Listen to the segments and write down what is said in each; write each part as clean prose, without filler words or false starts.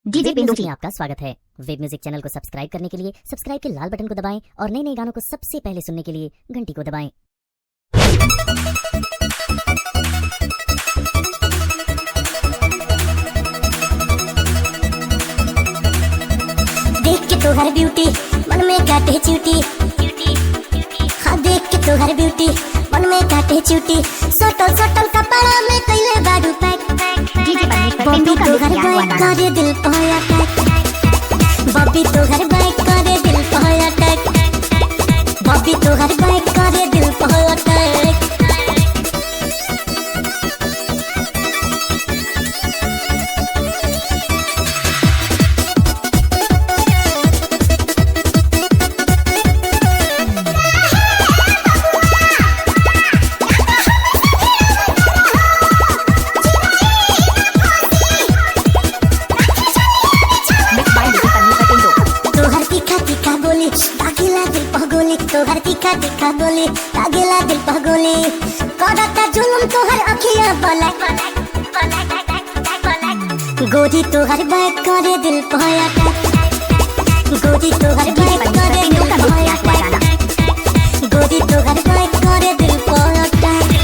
DJ पिंडू में आपका स्वागत है। वेब म्यूजिक चैनल को सब्सक्राइब करने के लिए सब्सक्राइब के लाल बटन को दबाएं और नए नए गानों को सबसे पहले सुनने के लिए घंटी को दबाएं। देख के तोहर ब्यूटी मन में काटे चूटी, हाँ देख के तोहर ब्यूटी मन में काटे चूटी। सटल सटल कपड़ा में कैले बाडू पैक, बॉबी तोहर बैक करे दिल पाया टैक, बॉबी तोहर बैक करे दिल पाया टैक, बॉबी तोहर बैक करे दिल पाया टैक। तोहर तीखा तीखा बोली लागेला दिल पर गोली, करता जुलुम तोहर अखियां ब्लैक, गोरी तोहर बैक करे दिल पर अटैक, गोरी तोहर बैक करे दिल पर अटैक, गोरी तोहर बैक करे दिल पर अटैक।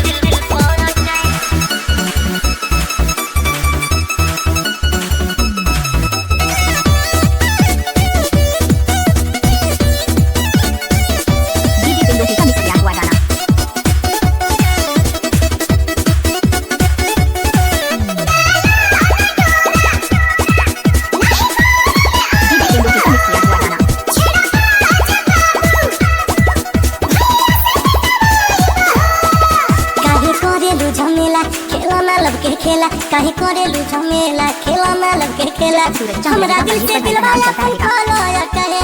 खेला काहे करेलू झमेला, खेला ना लब के खेला हमरा दिल से दिल वाला फूल कहे।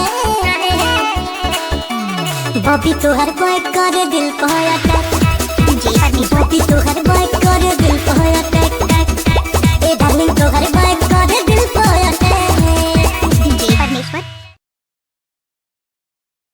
बॉबी तोहर बैक करे दिल पर अटैक, बॉबी तोहर